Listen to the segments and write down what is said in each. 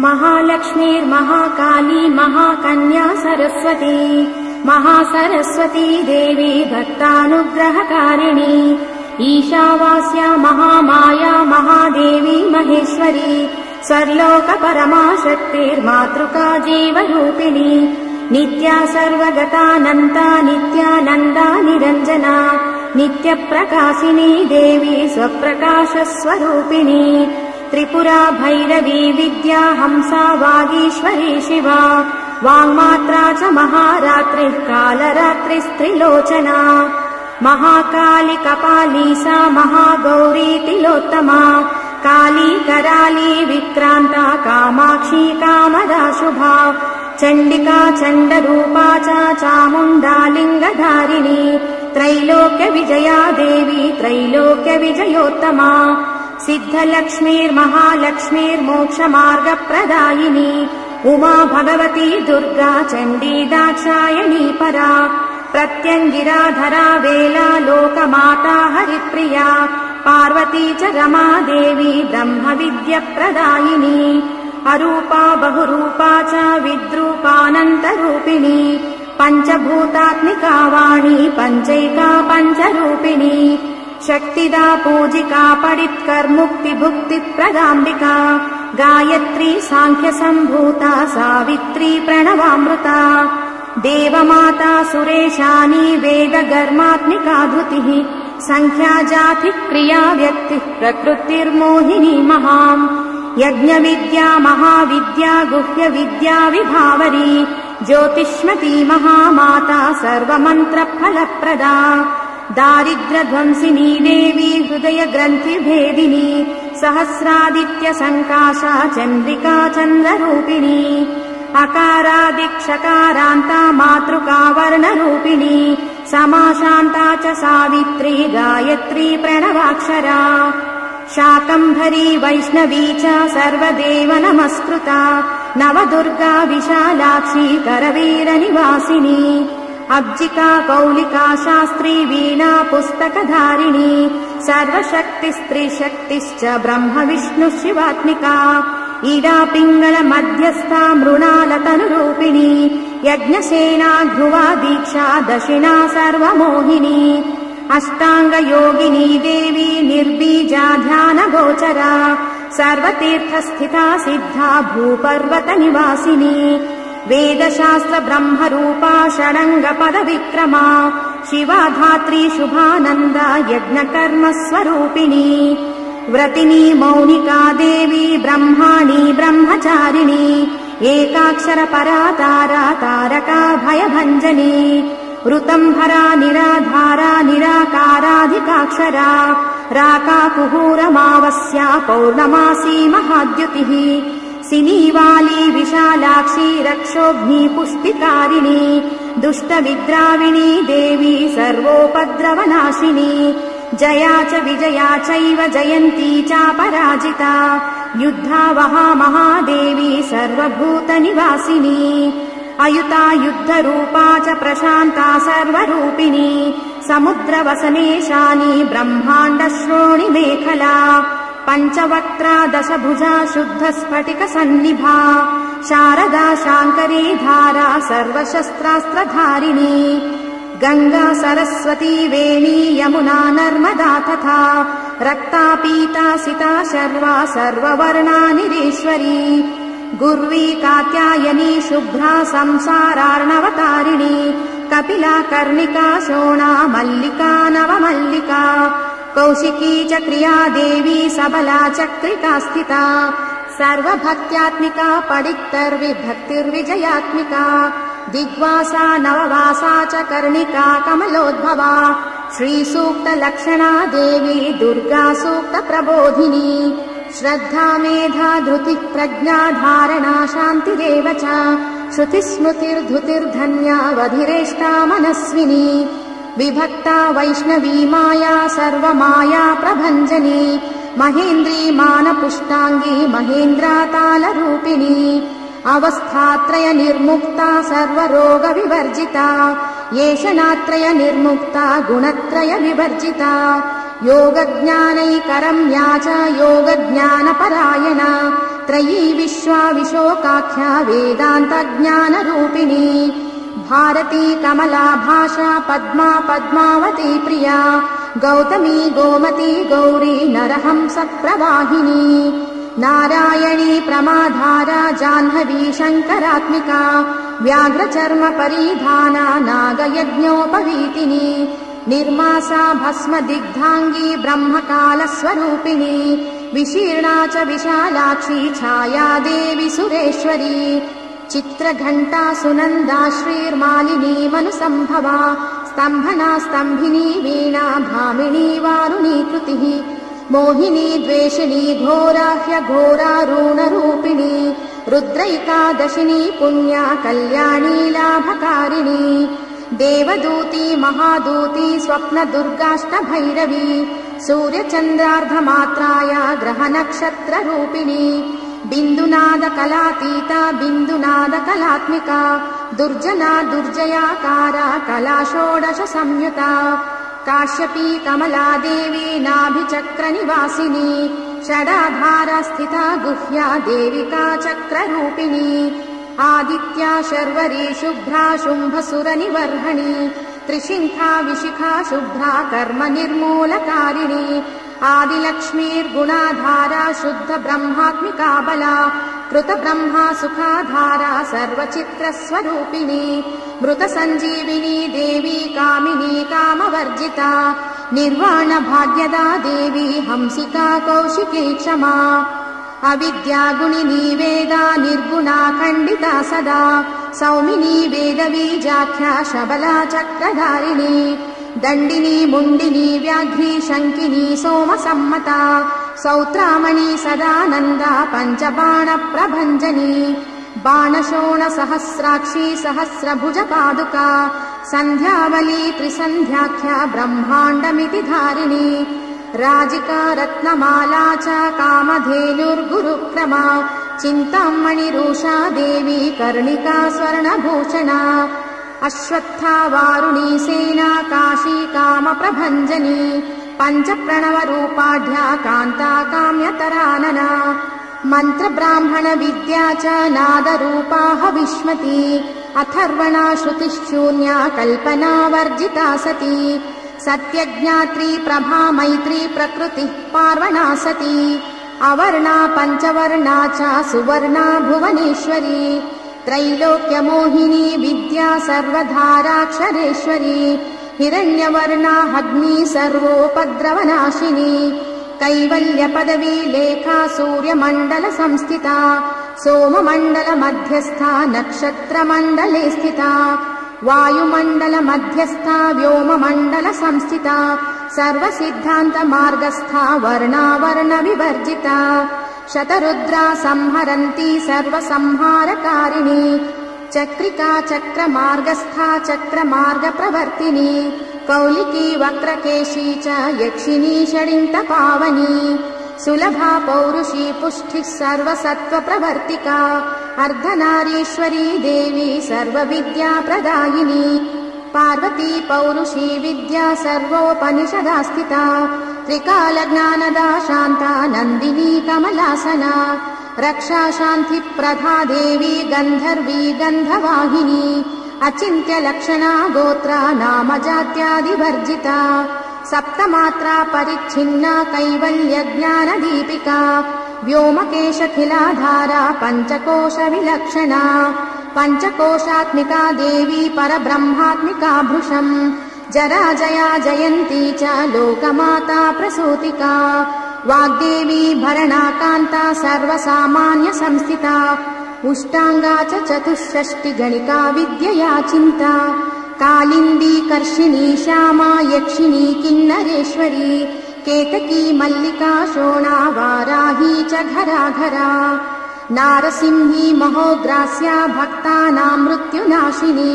महालक्ष्मीर्महाकाली महाकन्या सरस्वती महासरस्वती देवी भक्तानुग्रहकारिणी ईशावास्या महामाया महादेवी महेश्वरी सर्वलोकपरमाशक्तिर्मातृका जीवरूपिणी नित्या सर्वगतानन्ता नित्यानन्दा निरञ्जना नित्यप्रकाशिनी देवी स्वप्रकाशस्वरूपिणी त्रिपुरा भैरवी विद्या हंसा वागीश्वरी शिवा वाङ्मात्रा च महारात्रिः कालरात्रिस्त्रिलोचना महाकाली कपाली सा महागौरी तिलोत्तमा काली कराली विक्रान्ता कामाक्षी कामदा शुभा चण्डिका चण्डरूपा च चामुण्डा लिङ्गधारिणी त्रैलोक्यविजया देवी त्रैलोक्यविजयोत्तमा सिद्धलक्ष्मीर्महालक्ष्मीर्मोक्षमार्गप्रदायिनी उमा भगवती दुर्गा चण्डी दाक्षायणी परा प्रत्यङ्गिराधरा वेला लोकमाता हरिप्रिया पार्वती च रमा देवी ब्रह्मविद्यप्रदायिनी अरूपा बहुरूपा च विद्रूपानन्तरूपिणी पञ्चभूतात्मिका वाणी पञ्चैका पञ्चरूपिणी शक्तिदा पूजिका पडित्कर्मुक्तिभुक्तिप्रदाम्बिका गायत्री साङ्ख्यसम्भूता सावित्री प्रणवामृता देवमाता सुरेशानी वेदगर्मात्मिका धृतिः सङ्ख्याजातिः क्रिया व्यक्तिः प्रकृतिर्मोहिनी महाम् यज्ञविद्या महाविद्या गुह्यविद्या विभावरी ज्योतिष्मती महामाता सर्वमन्त्रफलप्रदा दारिद्र्यध्वंसिनी देवी हृदयग्रन्थिभेदिनी सहस्रादित्यसङ्काशा चन्द्रिका चन्द्ररूपिणी अकारादिक्षकारान्ता मातृका वर्णरूपिणी समाशान्ता च सावित्री गायत्री प्रणवाक्षरा शाकम्भरी वैष्णवी च सर्वदेव नमस्कृता नवदुर्गा विशालाक्षी करवीरनिवासिनी अब्जिका कौलिका शास्त्री वीणा पुस्तकधारिणी सर्वशक्तिस्त्रिशक्तिश्च ब्रह्म विष्णु शिवात्मिका ईडा पिङ्गल मध्यस्था मृणालतनुरूपिणी यज्ञसेना ध्रुवा दीक्षा दशिना सर्वमोहिनी अष्टाङ्गयोगिनी देवी निर्बीजा ध्यानगोचरा सर्वतीर्थस्थिता सिद्धा भूपर्वतनिवासिनी वेदशास्त्र ब्रह्मरूपा षडङ्गपदविक्रमा शिवा धात्री शुभानन्दा यज्ञकर्मस्वरूपिणी व्रतिनी मौनिका देवी ब्रह्माणी ब्रह्मचारिणी एकाक्षरपरा तारा तारका भयभञ्जनी ऋतम्भरा निराधारा निराकाराधिकाक्षरा राका कुहूरमावस्या पौर्णमासी महाद्युतिः सिनीवाली विशालाक्षी रक्षोघ्नी पुष्टिकारिणी दुष्टविद्राविणी देवी सर्वोपद्रवनाशिनी जया च विजया चैव जयन्ती चापराजिता युद्धावहा महादेवी सर्वभूतनिवासिनी अयुता युद्धरूपा च प्रशान्ता सर्वरूपिणी समुद्रवसनेशानी ब्रह्माण्डश्रोणि मेखला पञ्चवक्त्रा दशभुजा शुद्धस्फटिकसन्निभा शारदा शाङ्करी धारा सर्वशस्त्रास्त्रधारिणी गङ्गा सरस्वती वेणी यमुना नर्मदा तथा रक्ता पीता सिता शर्वा सर्ववर्णानिरीश्वरी गुर्वी कात्यायनी शुभ्रा संसारार्णवतारिणी कपिला कर्णिका शोणा मल्लिका नवमल्लिका कौशिकी च क्रिया देवी सबला चक्रिका स्थिता सर्वभक्त्यात्मिका पडित्तर्विभक्तिर्विजयात्मिका दिग्वासा नववासा च कर्णिका कमलोद्भवा श्रीसूक्तलक्षणा देवी दुर्गा सूक्तप्रबोधिनी श्रद्धा मेधा धृतिः प्रज्ञा धारणा शान्तिरेव च श्रुतिस्मृतिर्धृतिर्धन्या वधिरेष्टा मनस्विनी विभक्ता वैष्णवी माया सर्वमाया प्रभञ्जनी महेन्द्री मानपुष्टाङ्गी महेन्द्रातालरूपिणी अवस्थात्रय निर्मुक्ता सर्वरोग विवर्जिता येषणात्रय निर्मुक्ता गुणत्रय विवर्जिता योगज्ञानैकरम्या च योगज्ञानपरायणा त्रयी विश्वा विशोकाख्या वेदान्तज्ञानरूपिणी भारती कमला भाषा पद्मा पद्मावती प्रिया गौतमी गोमती गौरी नरहंसप्रवाहिनी नारायणी प्रमाधारा जाह्नवी शङ्करात्मिका व्याघ्रचर्म परिधाना नागयज्ञोपवीतिनी निर्मासा भस्मदिग्धाङ्गी ब्रह्मकालस्वरूपिणी विशीर्णा च विशालाक्षी छाया देवी सुरेश्वरी चित्रघण्टा सुनन्दा श्रीर्मालिनी मनुसम्भवा स्तम्भना स्तम्भिनी वीणा भामिनी वारुणी कृतिः मोहिनी द्वेषिणी घोराह्यघोरारूणरूपिणी रुद्रैकादशिनी पुण्या कल्याणी लाभकारिणी देवदूती महादूती स्वप्नदुर्गाष्टभैरवी सूर्यचन्द्रार्धमात्राया ग्रहनक्षत्ररूपिणी बिन्दुनादकलातीता बिन्दुनादकलात्मिका दुर्जना दुर्जयाकारा कलाषोडश संयुता काश्यपी कमला देवी नाभिचक्रनिवासिनी षडाधारा स्थिता गुह्या देविका चक्ररूपिणी आदित्या शर्वरी शुभ्रा शुम्भसुरनिवर्हणी त्रिशिखा विशिखा शुभ्रा कर्म निर्मूलकारिणी आदिलक्ष्मीर्गुणाधारा शुद्ध ब्रह्मात्मिका बला कृत ब्रह्मा सुखाधारा सर्वचित्रस्वरूपिणी मृत संजीविनी देवी कामिनी कामवर्जिता निर्वाण भाग्यदा देवी हंसिका कौशिकी क्षमा अविद्यागुणिनी वेदा निर्गुणा खण्डिता सदा सौमिनी वेदबीजाख्या शबला चक्रधारिणी दण्डिनी मुण्डिनी व्याघ्री शङ्किनी सोमसम्मता सौत्रामणि सदानन्दा पञ्चबाणप्रभञ्जनी बाणशोणसहस्राक्षी सहस्रभुजपादुका सन्ध्यावली त्रिसन्ध्याख्या ब्रह्माण्डमिति धारिणी राजिका रत्नमाला च कामधेनुर्गुरुक्रमा चिन्तामणिरूषा देवी कर्णिका स्वर्णभूषणा अश्वत्था वारुणी सेना काशी कामप्रभञ्जनी पञ्चप्रणवरूपाढ्या कान्ता काम्यतरानना मन्त्रब्राह्मण विद्या च नादरूपा हविष्मती अथर्वणा श्रुतिश्शून्या कल्पना वर्जिता सती सत्यज्ञात्री प्रभा मैत्री प्रकृतिः पार्वणा सती अवर्णा पञ्चवर्णा च सुवर्णा भुवनेश्वरी त्रैलोक्यमोहिनी विद्या सर्वधाराक्षरेश्वरी हिरण्यवर्णा अग्नि सर्वोपद्रवनाशिनी कैवल्यपदवी लेखा सूर्यमण्डल संस्थिता सोममण्डल मध्यस्था नक्षत्रमण्डले स्थिता वायुमण्डल मध्यस्था व्योममण्डल संस्थिता सर्वसिद्धान्त मार्गस्था वर्णावर्ण विवर्जिता शतरुद्रा संहरन्ती सर्वसंहारकारिणी चक्रिका चक्रमार्गस्था चक्रमार्गप्रवर्तिनी कौलिकी वक्रकेशी च यक्षिणी षडिन्तपावनी सुलभा पौरुषी पुष्टिः सर्वसत्त्वप्रवर्तिका अर्धनारीश्वरी देवी सर्वविद्याप्रदायिनी पार्वती पौरुषी विद्या सर्वोपनिषदास्थिता त्रिकालज्ञानदा शान्ता नन्दिनी कमलासना रक्षा शान्तिप्रधा देवी गन्धर्वी गन्धवाहिनी अचिन्त्यलक्षणा गोत्रा नामजात्यादिवर्जिता सप्तमात्रा परिच्छिन्ना कैवल्यज्ञानदीपिका व्योमकेशखिलाधारा पञ्चकोशविलक्षणा पञ्चकोशात्मिका देवी परब्रह्मात्मिका भृशम् जराजया जयन्ती च लोकमाता प्रसूतिका वाग्देवी भरणाकान्ता सर्वसामान्य संस्थिता उष्टाङ्गा च चतुष्षष्टिगणिका विद्यया चिन्ता कालिन्दी कर्षिणी श्यामा यक्षिणी किन्नरेश्वरी केतकी मल्लिका शोणा वाराही च घराघरा नारसिंही महोग्रास्या भक्तानां मृत्युनाशिनी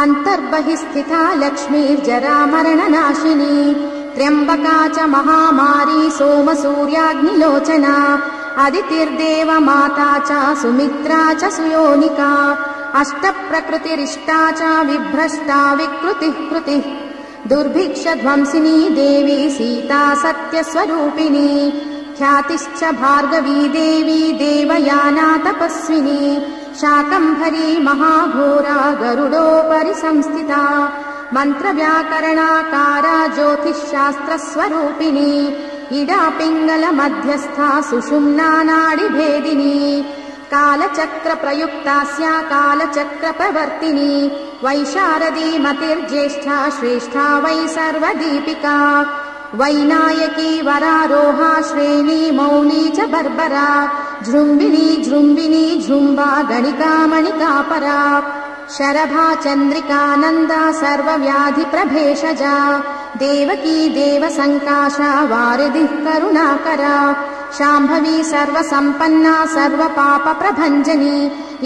अन्तर्बहिस्थिता लक्ष्मीर्जरामरणनाशिनी त्र्यम्बका च महामारी सोमसूर्याग्निलोचना अदितिर्देवमाता च सुमित्रा च सुयोनिका अष्टप्रकृतिरिष्टा च विभ्रष्टा विकृतिः कृतिः दुर्भिक्षध्वंसिनी देवी सीता सत्यस्वरूपिणी ख्यातिश्च भार्गवी देवी देवयाना तपस्विनी शाकम्भरी महाघोरा गरुडोपरि संस्थिता मन्त्रव्याकरणाकारा ज्योतिश्शास्त्रस्वरूपिणी इडा पिङ्गलमध्यस्था सुषुम्ना नाडिभेदिनी कालचक्रप्रयुक्तास्या कालचक्रप्रवर्तिनी वैशारदी मतिर्ज्येष्ठा श्रेष्ठा वै सर्वदीपिका वैनायकी वरारोहा श्रेणी मौली च बर्बरा जृम्बिनी जृम्बिनी जृम्बा गणिका मणिकापरा शरभा चन्द्रिकानन्दा सर्वव्याधिप्रभेषजा देवकी देवसङ्काशा वारिधिः करुणाकरा शाम्भवी सर्वसम्पन्ना सर्वपापप्रभञ्जनी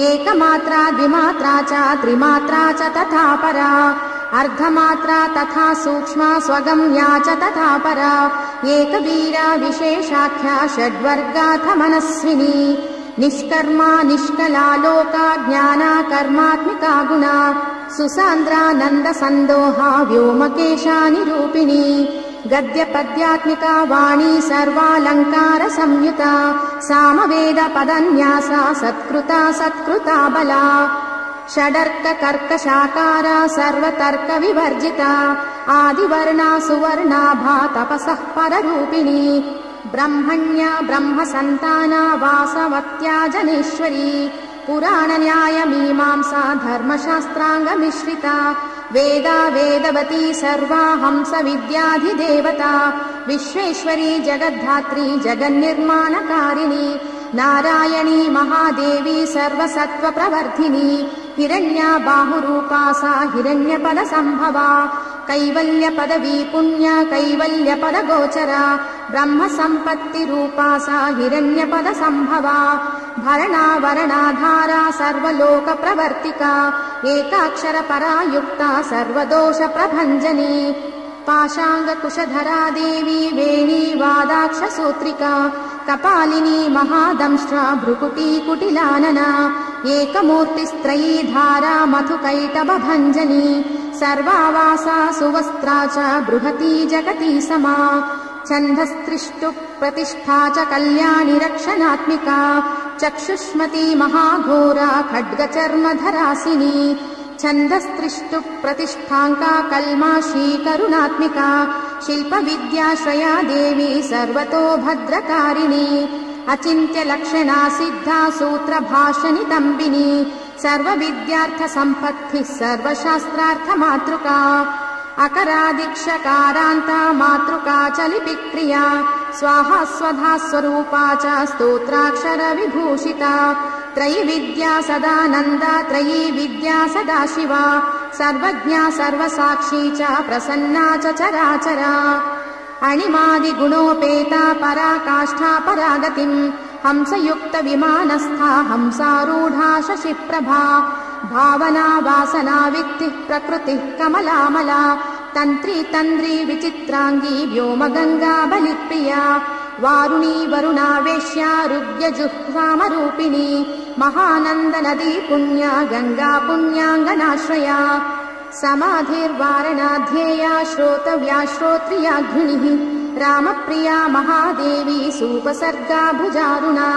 एकमात्रा द्विमात्रा च त्रिमात्रा च तथा परा अर्धमात्रा तथा सूक्ष्मा स्वगम्या च तथा परा एकवीरा विशेषाख्या षड्वर्गाथ मनस्विनी निष्कर्मा निष्कला लोका ज्ञाना कर्मात्मिका गुणा सुसान्द्रानन्दसन्दोहा व्योमकेशा निरूपिणी गद्यपद्यात्मिका वाणी सर्वालङ्कार संयुता सामवेदपदन्यासा सत्कृता सत्कृता बला षडर्ककर्कशाकारा सर्वतर्कविवर्जिता आदिवर्णा सुवर्णाभा तपसः पररूपिणी ब्रह्मण्या ब्रह्मसन्ताना वासवत्या जनेश्वरी पुराणन्यायमीमांसा धर्मशास्त्राङ्गमिश्रिता वेदा वेदवती सर्वा हंसविद्याधिदेवता विश्वेश्वरी जगद्धात्री जगन्निर्माणकारिणी नारायणी महादेवी सर्वसत्त्वप्रवर्धिनी हिरण्या बाहुरूपा सा हिरण्यपदसम्भवा कैवल्यपदवी पुण्या कैवल्यपदगोचरा ब्रह्मसम्पत्तिरूपा सा हिरण्यपदसम्भवा भरणा वरणाधारा सर्वलोकप्रवर्तिका एकाक्षरपरा युक्ता सर्वदोषप्रभञ्जनी पाशाङ्गकुशधरा देवी वेणी वादाक्षसूत्रिका कपालिनी महादंष्ट्रा भ्रुकुटी कुटिलानना एकमूर्तिस्त्रयी धारा मधुकैटभञ्जनी सर्वावासा सुवस्त्रा च बृहती जगती समा छन्दस्त्रिष्टु प्रतिष्ठा च कल्याणि रक्षणात्मिका चक्षुष्मती महाघोरा खड्गचर्मधरासिनी छन्दस्त्रिष्टु प्रतिष्ठाङ्का कल्माशी करुणात्मिका शिल्पविद्याश्रया देवी सर्वतो भद्रकारिणी अचिन्त्यलक्षणा सिद्धा सूत्रभाषनितम्बिनी सर्वविद्यार्थसम्पत्तिः सर्वशास्त्रार्थमातृका अकरादिक्षकारान्ता मातृका च लिपिक्रिया स्वाहा स्वधा स्वरूपा च स्तोत्राक्षरविभूषिता त्रयी विद्या सदानन्दा त्रयी विद्या सदा शिवा सर्वज्ञा सर्वसाक्षी च प्रसन्ना च चराचरा अणिमादिगुणोपेता पराकाष्ठा परागतिम् हंसयुक्तविमानस्था हंसारूढा शशिप्रभा भावना वासना वित्तिः प्रकृतिः कमलामला तन्त्री तन्द्री विचित्राङ्गी व्योमगङ्गा बलिप्रिया वारुणी वरुणावेश्या रुद्रजुह्वामरूपिणी महानन्दनदी पुण्या गङ्गा पुण्याङ्गनाश्रया समाधिर्वारणाध्येया श्रोतव्या श्रोत्रिया घृणिः रामप्रिया महादेवी सूपसर्गा भुजारुणा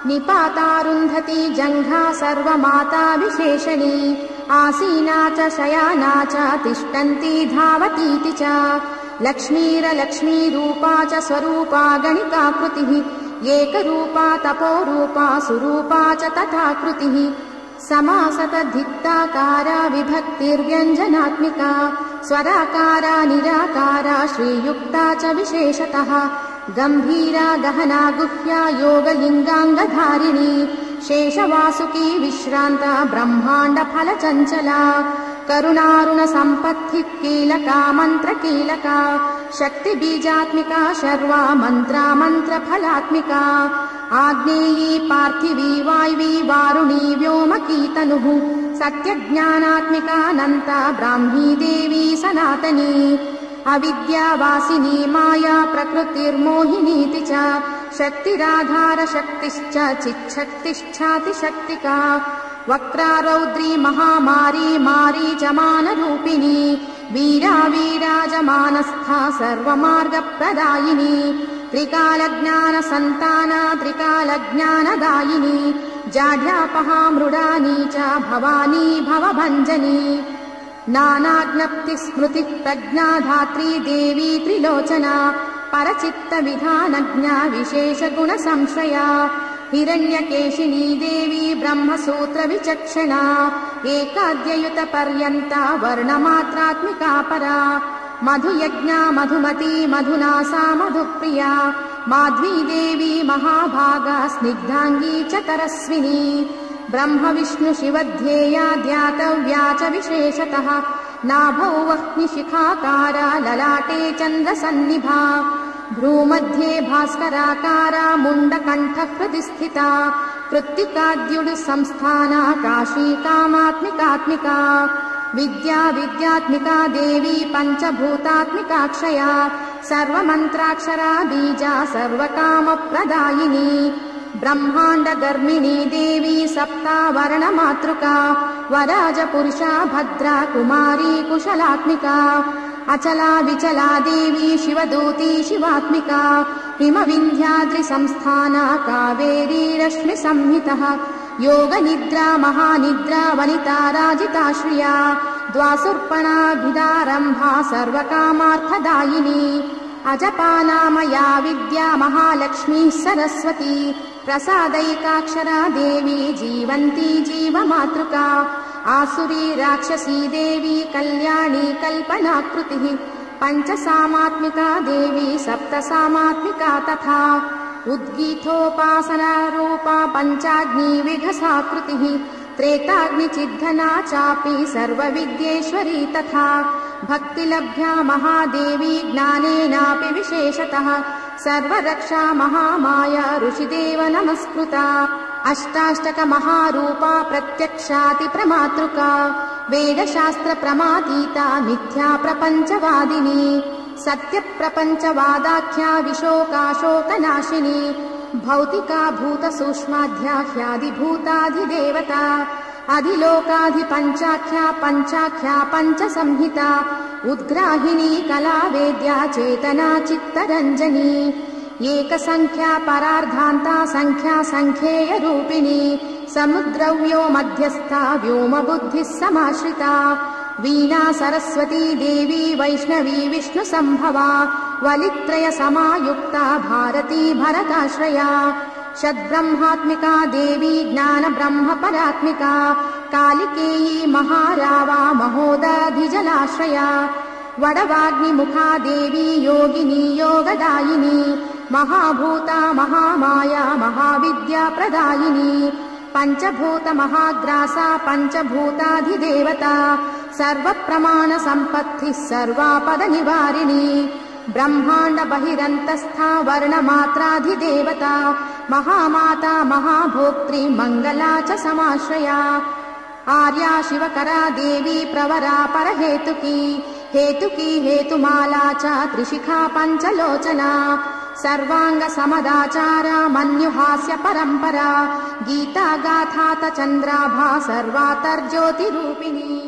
निपातारुन्धती जङ्घा सर्वमाता विशेषणी आसीना च शयाना च तिष्ठन्ती धावतीति च लक्ष्मीरलक्ष्मीरूपा च स्वरूपा गणिकाकृतिः एकरूपा तपोरूपा सुरूपा च तथा कृतिः समासतधिक्ताकारा विभक्तिर्व्यञ्जनात्मिका स्वराकारा निराकारा श्रीयुक्ता च विशेषतः गम्भीरा गहना गुह्या योगलिङ्गाङ्गधारिणी शेषवासुकी विश्रान्ता ब्रह्माण्डफलचञ्चला करुणारुणसम्पत्तिः कीलका मन्त्रकीलका शक्तिबीजात्मिका शर्वा मन्त्रा मन्त्रफलात्मिका आग्नेयी पार्थिवी वायवी वारुणी व्योमकी तनुः सत्यज्ञानात्मिकानन्ता ब्राह्मी देवी सनातनी अविद्यावासिनी माया प्रकृतिर्मोहिनीति च शक्तिराधारशक्तिश्च चिच्छक्तिश्चातिशक्तिका वक्रारौद्री महामारी मारीचमानरूपिणी वीरा वीराजमानस्था सर्वमार्गप्रदायिनी त्रिकालज्ञानसन्ताना त्रिकालज्ञानदायिनी जाढ्यापहा मृडानी च भवानी भवभञ्जनी नानाज्ञप्तिस्मृतिः प्रज्ञा धात्री देवी त्रिलोचना परचित्तविधानज्ञा विशेषगुणसंश्रया हिरण्यकेशिनी देवी ब्रह्मसूत्रविचक्षणा एकाद्ययुतपर्यन्ता वर्णमात्रात्मिका परा मधुयज्ञा मधुमती मधुनासा मधुप्रिया माध्वी देवी महाभागा स्निग्धांगी च तरस्विनी ब्रह्म विष्णु शिवध्येया ध्यातव्या च विशेषतः नाभौ वह्निशिखाकारा ललाटे चन्द्रसन्निभा भ्रूमध्ये भास्कराकारा मुण्डकण्ठः प्रतिष्ठिता कृत्तिकाद्युडु संस्थाना काशी कामात्मिकात्मिका विद्या विद्यात्मिका देवी पञ्चभूतात्मिकाक्षया सर्वमन्त्राक्षरा बीजा सर्वकामप्रदायिनी ब्रह्माण्डगर्मिणी देवी सप्तावर्णमातृका वराजपुरुषा भद्रा कुमारी कुशलात्मिका अचला विचला देवी शिवदूती शिवात्मिका हिमविन्ध्याद्रिसंस्थाना कावेरी रश्मिसंहितः योगनिद्रा महानिद्रा वनिता राजिताश्रिया द्वासुर्पणाभिदारम्भा सर्वकामार्थदायिनी अजपानामया विद्या महालक्ष्मी सरस्वती प्रसादैकाक्षरा देवी जीवन्ती जीवमातृका आसुरी राक्षसी देवी कल्याणी कल्पनाकृतिः पञ्चसामात्मिका देवी सप्तसामात्मिका तथा उद्गीथोपासना रूपा पञ्चाग्नि विघसाकृतिः त्रेताग्निचिद्धना चापि सर्वविद्येश्वरी तथा भक्तिलभ्या महादेवी ज्ञानेनापि विशेषतः सर्वरक्षा महामाया ऋषिदेव नमस्कृता अष्टाष्टक महारूपा प्रत्यक्षाति प्रमातृका वेदशास्त्र प्रमातीता मिथ्या प्रपञ्चवादिनी सत्यप्रपञ्चवादाख्या विशोकाशोकनाशिनी भौतिका भूतसूक्ष्माध्या ह्यादिभूताधिदेवता अधिलोकाधिपञ्चाख्या पञ्चाख्या पञ्चसंहिता उद्ग्राहिणी कलावेद्या चेतना चित्तरञ्जनी एकसंख्या परार्धान्ता संख्या संख्येयरूपिणी समुद्रव्यो मध्यस्था व्योमबुद्धिः समाश्रिता वीणा सरस्वती देवी वैष्णवी विष्णुसम्भवा वलित्रय समायुक्ता भारती भरताश्रया षड्ब्रह्मात्मिका देवी ज्ञान ब्रह्म परात्मिका कालिकेयी महारावा महोदधिजलाश्रया वडवाग्निमुखा देवी योगिनी योगदायिनी महाभूता महामाया महाविद्या प्रदायिनी पञ्चभूत महाग्रासा पञ्चभूताधिदेवता सर्वप्रमाण सम्पत्तिः सर्वापद निवारिणी ब्रह्माण्ड बहिरन्तस्था वर्णमात्राधिदेवता महामाता महाभोक्त्री मङ्गला च समाश्रया आर्या शिवकरा देवी प्रवरा परहेतुकी हेतुकी हेतुमाला च त्रिशिखा पञ्चलोचना सर्वांग समदाचारा मन्युहास्य परम्परा गीता गाथा चन्द्राभा सर्वातर्ज्योतिरूपिणी।